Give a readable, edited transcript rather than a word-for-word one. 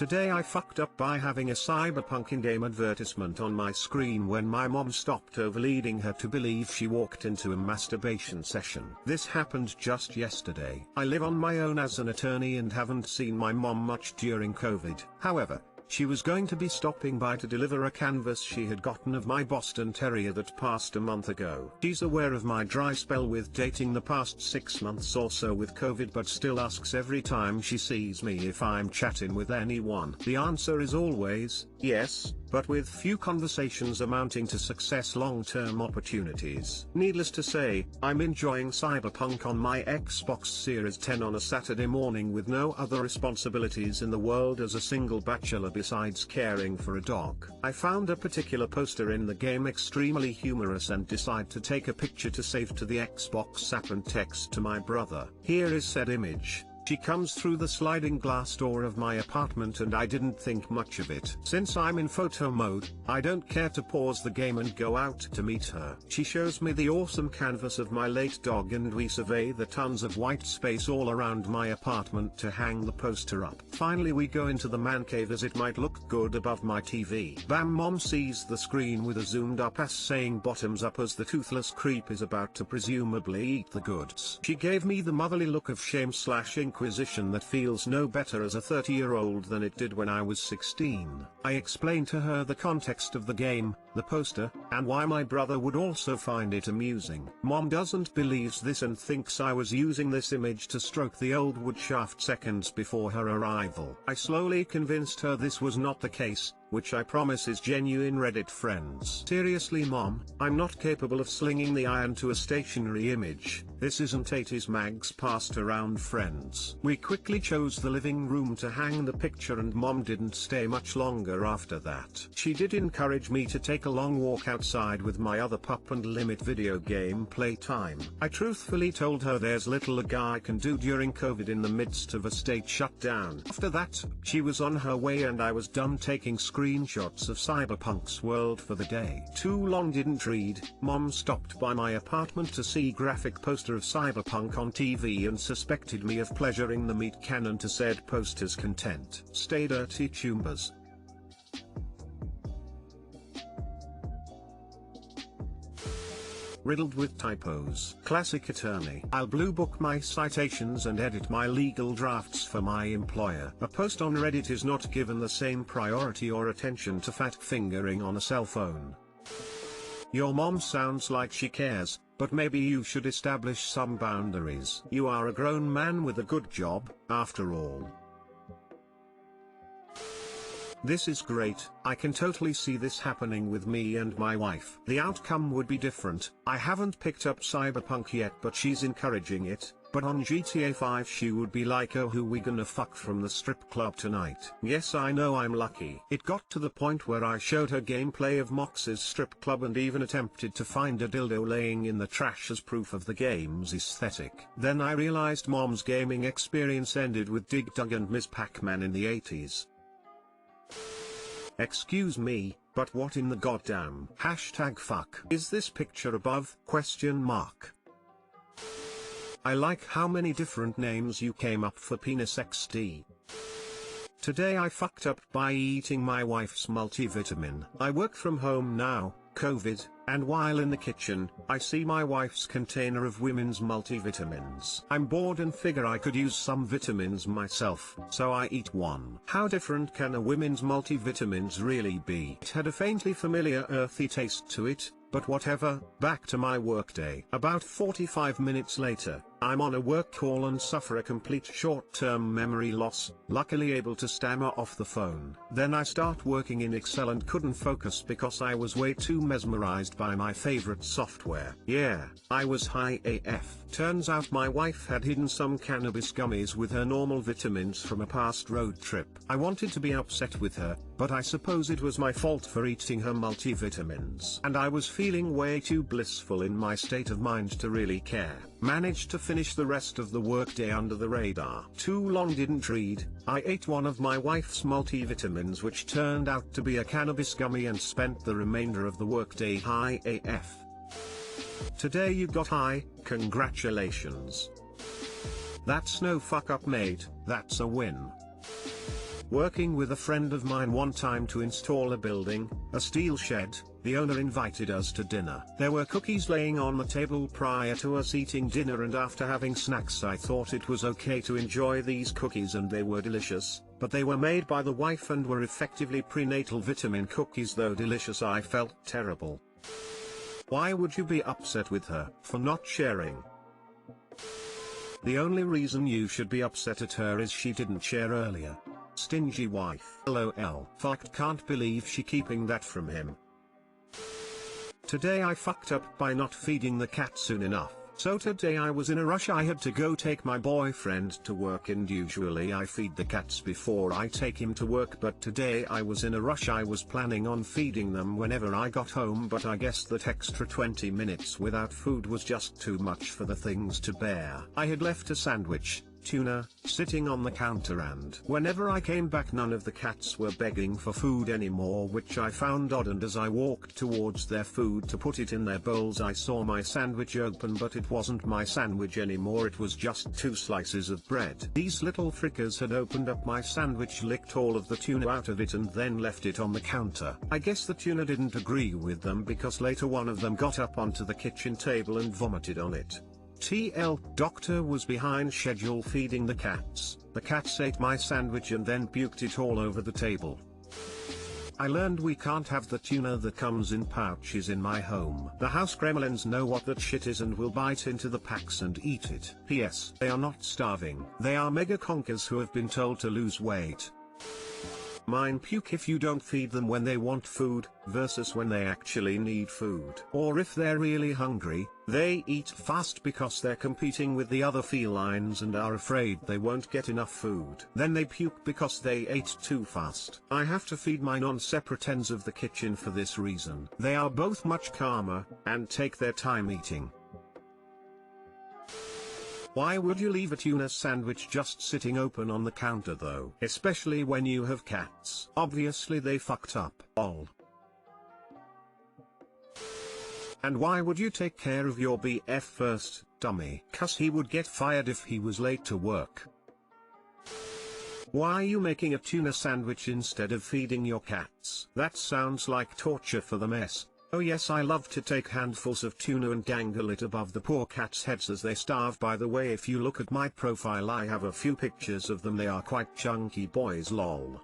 Today I fucked up by having a cyberpunk in-game advertisement on my screen when my mom stopped overleading her to believe she walked into a masturbation session. This happened just yesterday. I live on my own as an attorney and haven't seen my mom much during COVID. However, she was going to be stopping by to deliver a canvas she had gotten of my Boston Terrier that passed a month ago. She's aware of my dry spell with dating the past 6 months or so with COVID, but still asks every time she sees me if I'm chatting with anyone. The answer is always, yes, but with few conversations amounting to success long-term opportunities. Needless to say, I'm enjoying Cyberpunk on my Xbox Series 10 on a Saturday morning with no other responsibilities in the world as a single bachelor besides caring for a dog. I found a particular poster in the game extremely humorous and decide to take a picture to save to the Xbox app and text to my brother. Here is said image. She comes through the sliding glass door of my apartment and I didn't think much of it. Since I'm in photo mode, I don't care to pause the game and go out to meet her. She shows me the awesome canvas of my late dog and we survey the tons of white space all around my apartment to hang the poster up. Finally we go into the man cave as it might look good above my TV. Bam, mom sees the screen with a zoomed up ass saying bottoms up as the toothless creep is about to presumably eat the goods. She gave me the motherly look of shame/inquisition that feels no better as a 30-year-old than it did when I was 16. I explained to her the context of the game, the poster, and why my brother would also find it amusing. Mom doesn't believe this and thinks I was using this image to stroke the old woodshaft seconds before her arrival. I slowly convinced her this was not the case, which I promise is genuine Reddit friends. Seriously mom, I'm not capable of slinging the iron to a stationary image. This isn't 80s mags passed around friends. We quickly chose the living room to hang the picture and mom didn't stay much longer after that. She did encourage me to take a long walk outside with my other pup and limit video game play time. I truthfully told her there's little a guy can do during COVID in the midst of a state shutdown. After that, she was on her way and I was done taking screenshots of Cyberpunk's world for the day. Too long didn't read. Mom stopped by my apartment to see graphic poster of Cyberpunk on TV and suspected me of pleasuring the meat cannon to said poster's content. Stay dirty tumbers. Riddled with typos. Classic attorney. I'll blue book my citations and edit my legal drafts for my employer. A post on Reddit is not given the same priority or attention to fat fingering on a cell phone. Your mom sounds like she cares, but maybe you should establish some boundaries. You are a grown man with a good job, after all. This is great. I can totally see this happening with me and my wife. The outcome would be different. I haven't picked up Cyberpunk yet, but she's encouraging it. But on GTA 5 she would be like, oh, who we gonna fuck from the strip club tonight? Yes, I know, I'm lucky. It got to the point where I showed her gameplay of Mox's strip club and even attempted to find a dildo laying in the trash as proof of the game's aesthetic. Then I realized mom's gaming experience ended with Dig Dug and Ms. Pac-Man in the 80s. Excuse me, but what in the goddamn #fuck is this picture above? ? I like how many different names you came up for penis XD. Today I fucked up by eating my wife's multivitamin. I work from home now, COVID, and while in the kitchen, I see my wife's container of women's multivitamins. I'm bored and figure I could use some vitamins myself, so I eat one. How different can a women's multivitamins really be? It had a faintly familiar earthy taste to it, but whatever. Back to my workday. About 45 minutes later, I'm on a work call and suffer a complete short-term memory loss, luckily able to stammer off the phone. Then I start working in Excel and couldn't focus because I was way too mesmerized by my favorite software. Yeah, I was high AF. Turns out my wife had hidden some cannabis gummies with her normal vitamins from a past road trip. I wanted to be upset with her, but I suppose it was my fault for eating her multivitamins. And I was feeling way too blissful in my state of mind to really care. Managed to finish the rest of the workday under the radar. Too long didn't read. I ate one of my wife's multivitamins, which turned out to be a cannabis gummy, and spent the remainder of the workday high AF. Today you got high, congratulations. That's no fuck up, mate, that's a win. Working with a friend of mine one time to install a building, a steel shed, the owner invited us to dinner. There were cookies laying on the table prior to us eating dinner, and after having snacks I thought it was okay to enjoy these cookies and they were delicious, but they were made by the wife and were effectively prenatal vitamin cookies. Though delicious, I felt terrible. Why would you be upset with her for not sharing? The only reason you should be upset at her is she didn't share earlier. Stingy wife. LOL. Fucked, can't believe she keeping that from him. Today I fucked up by not feeding the cat soon enough. So today I was in a rush. I had to go take my boyfriend to work, and usually I feed the cats before I take him to work, but today I was in a rush. I was planning on feeding them whenever I got home, but I guess that extra 20 minutes without food was just too much for the things to bear. I had left a sandwich, tuna, sitting on the counter, and whenever I came back none of the cats were begging for food anymore, which I found odd, and as I walked towards their food to put it in their bowls I saw my sandwich open, but it wasn't my sandwich anymore, it was just 2 slices of bread. These little frickers had opened up my sandwich, licked all of the tuna out of it and then left it on the counter. I guess the tuna didn't agree with them, because later one of them got up onto the kitchen table and vomited on it. TL, doctor was behind schedule feeding the cats. The cats ate my sandwich and then puked it all over the table. I learned we can't have the tuna that comes in pouches in my home. The house gremlins know what that shit is and will bite into the packs and eat it. P.S. They are not starving. They are mega conkers who have been told to lose weight. Mine puke if you don't feed them when they want food, versus when they actually need food. Or if they're really hungry, they eat fast because they're competing with the other felines and are afraid they won't get enough food. Then they puke because they ate too fast. I have to feed mine on separate ends of the kitchen for this reason. They are both much calmer, and take their time eating. Why would you leave a tuna sandwich just sitting open on the counter though? Especially when you have cats. Obviously they fucked up. Lol. And why would you take care of your BF first, dummy? 'Cause he would get fired if he was late to work. Why are you making a tuna sandwich instead of feeding your cats? That sounds like torture for the mess. Oh yes, I love to take handfuls of tuna and dangle it above the poor cats' heads as they starve. By the way, if you look at my profile I have a few pictures of them, they are quite chunky boys, lol.